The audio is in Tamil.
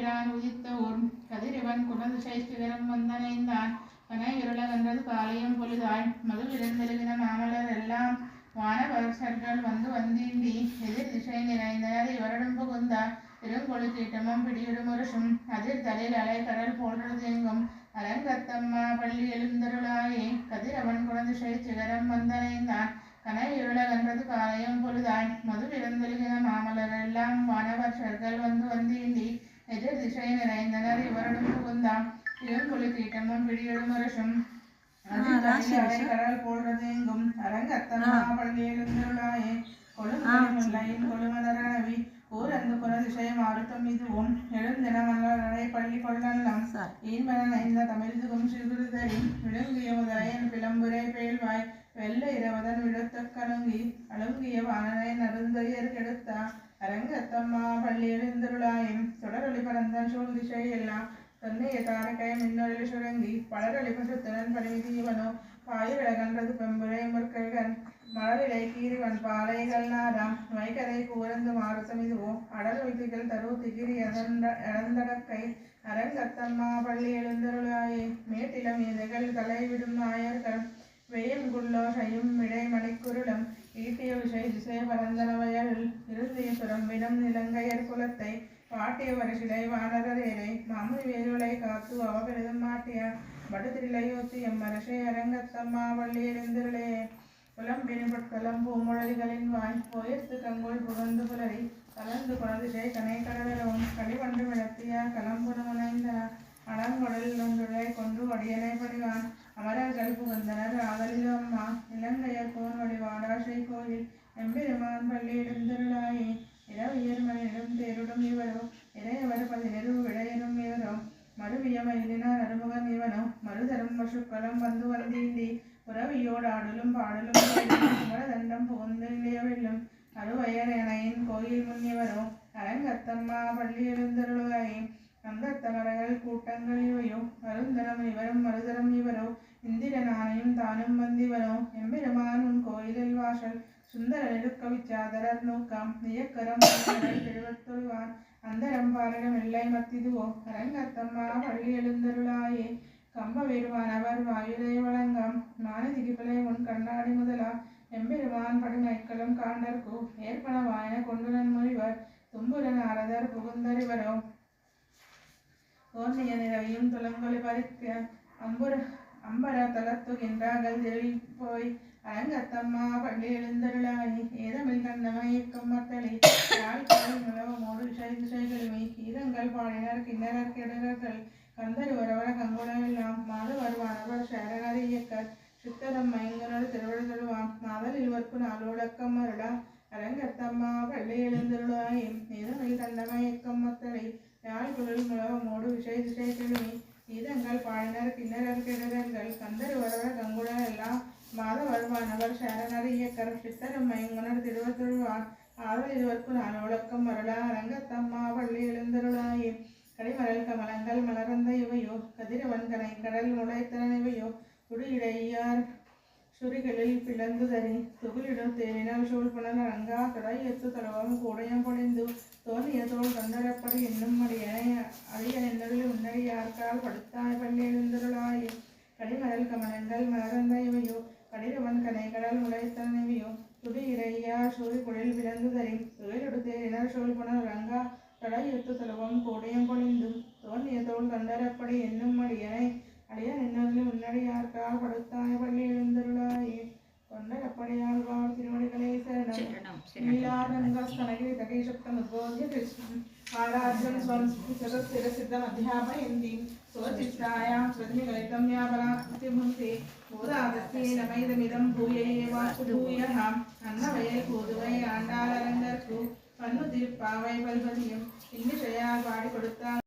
பிரான் உதித்த ஊர் கதிரவன் குணதிசை சிகரம் வந்தனைந்தான் கனை இருளகன்றது காலையும் பொழுதாய் மது விருந்தெழுகின மாமலர் எல்லாம் வானவர்சர்கள் வந்தீண்டி எதிர் திசை நிறைந்தனர் இவரிடம் புகுந்தார் இருங்கொழு தீட்டமும் பிடியுடுமுரசும் அதிர் தலையில் அலை கடல் போன்றதெங்கும் அரங்கத்தம்மா பள்ளி எழுந்தருளாயே கதிரவன் குணதிசை சிகரம் வந்தனைந்தான் கனை இருளகன்றது காலையும் பொழுதாய் மது விருந்தெழுகின மாமலர் எல்லாம் வானவர்சர்கள் வந்தீண்டி எதிர் திசை நிறைந்தனர் இவரிடம் புகுந்தார் இருங்கொழு தீட்டமும் பிடியுடுமுரசும் கடல் போன்றதெங்கும் அரங்கத்தம்மா பள்ளி எழுந்தருளாயே கொழுமலையின் கொழுமலரவி ஊரந்து புறதிசை மாறுத்தம் இதுவும் எழுந்தின மலரை பள்ளி கொள்ளலாம் ஈன்பன ஐந்த தமிழ்துகும் சிறுதறி விழுங்கிய முதலையன் பிளம்புரை பேழ்வாய் வெள்ள இரவதன் விழுத்த கலங்கி அழுங்கிய வானனை நருந்தையர் கெடுத்தா அரங்கத்தம்மா பள்ளி எழுந்தருளாயும் தொடரொளி பரந்தான் சூழ் திசை எல்லாம் தன்னைய தாரகை மின்னொழி சுரங்கி பலரொளி பசுத்தனன் பரிமிதீவனோ பாயிரகன்றது பெம்புரை முற்கன் மலரிலை கீரிவன் பாலைகள் நாதாம் வைகரை கூரந்து மாறுத்தம் இதுவோ அடல் வைத்திகள் தரு திகிரி இழந்தடக்கை அரங்கத்தம்மா பள்ளி எழுந்தருளாயே மேட்டிலம் எதைகள் தலைவிடும் நாயர்கள் வெய்யம் குள்ளோ சையும் விடை மணிக்குருளம் ஈட்டிய விஷை திசை பரந்தனவயலில் இருந்திய சுரம்பினம் நிலங்கையர் குலத்தை பாட்டிய வரிசிலை வானரரேரை மாமுனி வேலுளை காத்து அவ பெரிதும் மாட்டிய படுதிரிலையோத்தி எம்மரசை அரங்கத்தம்மா பள்ளி எழுந்தருளே புலம்பினி பொற்களம் பூமுழலிகளின் வாய் போயத்து கங்கோல் புகந்து புலரி கலந்து குணதிசை கனை கடலவும் கடிவண்டு விளத்திய கலம்புணமுனைந்த அடங்கொடல் ஒன்றுரை கொன்று வடியனை பணிவான் அமரர்கள் புகந்தனர் ஆதலில் அம்மா இலங்கையர் கோன் வடிவாடாசை கோயில் எம்பெருமான் பள்ளி எழுந்தருளாயே இரவியர் மனிதரும் தேருடும் இவரோ இறையவர் பதினெரு விடையனும் இவரோ மறுவிய மயிலினார் அறுமுகம் இவனோ மறுதரும் பசுக்களும் வந்தீண்டி உறவியோடு ஆடலும் பாடலும் தண்டம் புகுந்து இளையவெல்லும் அறுவயர் எனையின் கோயில் முன்னிவரோ அரங்கத்தம்மா பள்ளி எழுந்தருளாயே அங்கத்தமரர்கள் கூட்டங்கள் இவையோ அருந்தரம் இவரும் மறுதரம் இவரோ இந்திரன் ஆணையும் தானும் வந்திவனோ எம்பெருமான் உன் கோயிலில் வாசல் சுந்தர நெருக்கவிச்சாதரர் நோக்கம் நியக்கரம் எழுவத்தொழுவான் அந்தரம் பாலனம் எல்லை மத்திதுவோ அரங்கத்தம்மா பள்ளி எழுந்தருளாயே கம்ப வேறுவானவர் வாயுரை வழங்கம் மானதிகிபிளை உன் கண்ணாடி முதலா எம்பெருமான் படுமைக்களும் காண்டர்கு ஏற்பன வாயன கொண்டு நன்மொழிவர் தும்புர நாரதர் புகுந்தறிவரோ ஓர்ணிய நிறவியும் துலங்கொலி பறிக்க அம்பர தளத்துகின்றார்கள் தெளி போய் அரங்கத்தம்மா பள்ளி எழுந்தருளாயே ஏதமில் கண்ணமயக்கம் மத்தளி யாழ்கால் முழவமோடு விஷை திசைகளுமே கீதங்கள் பாடினர் கிண்ணறர் கெடுகர்கள் கந்தர் வரவர கங்குளெல்லாம் மாதவர் வானவர் சேரனர் இயக்கர் சித்தரம் மயங்கனோடு திருவிழதழுவான் மாதலில் வர்க்கு நாளோடக்கம் மருளா அரங்கத்தம்மா பள்ளி எழுந்தருளாயே ஏதமில் கண்ணமயக்கம் மத்தளி யாழ்குழல் முழவமோடு விஷை திசைகளுமே கீதங்கள் பாடினர் கிண்ணறர் கெடுகர்கள் கந்தர் வரவர கங்குளர் எல்லாம் மாதவர் வானவர் சேரனர் இயக்கர் சித்தரம் மயங்குனர் திருவத்தொழுவான் ஆதல் இருவர்க்கு நாளோடக்கம் மருளா அரங்கத்தம்மா பள்ளி எழுந்தருளாயே கடிமரல் கமலங்கள் மலர்ந்த இவையோ கதிரவன் கனை கடல் முளைத்தன இவையோ குடியிடையார் சுரிகளில் பிளந்துதறி துகிலிடும் தேனினால் சூழ்புணர் அரங்கா கடாயத்து தலவம் கூடையம் பொழிந்து தோணிய தோல் கண்டரப்படி என்னும் அடிய என்னரில் உன்னடியார்கால் படுத்தாய் பள்ளி எழுந்தருளாயே கடிமரல் கமலங்கள் மலர்ந்த இவையோ கடிரவன் கனை கடல் முளைத்தன இவையோ துடியிடையார் சூரிக்குழில் பிளந்துதறி துகிலிடு தேனினால் சூழ்புணர் அரங்கா கடாயத்து தலவம் கூடையம் பொழிந்து தோணிய தோல் கண்டரப்படி என்னும் அடியன் என்னரில் உன்னடியார்கால் படுத்தாய் பள்ளி எழுந்தருளாயே கொண்டரப்படியால் வாழ் திருவடிகளே சரணம் நீலாரங்கஸ்தனகிரி தகைசக்தம் உத்போத்ய கிருஷ்ணம் ஆராத்யம் ஸ்வம் சிரசித்தம் அத்தியாபயந்தி சுவசித்தாயாம் ஸ்ருதிகலிதம் யாபலாத்திமுக்தி பூதாதத்தேன மைதமிதம் பூயையேவாஸ்து பூயஹாம் அன்னவயல் பூதுவை ஆண்டாளரங்கர்க்கு பன்னு திருப்பாவை பல்வதியும் இன்னிசையால் பாடி கொடுத்தார்.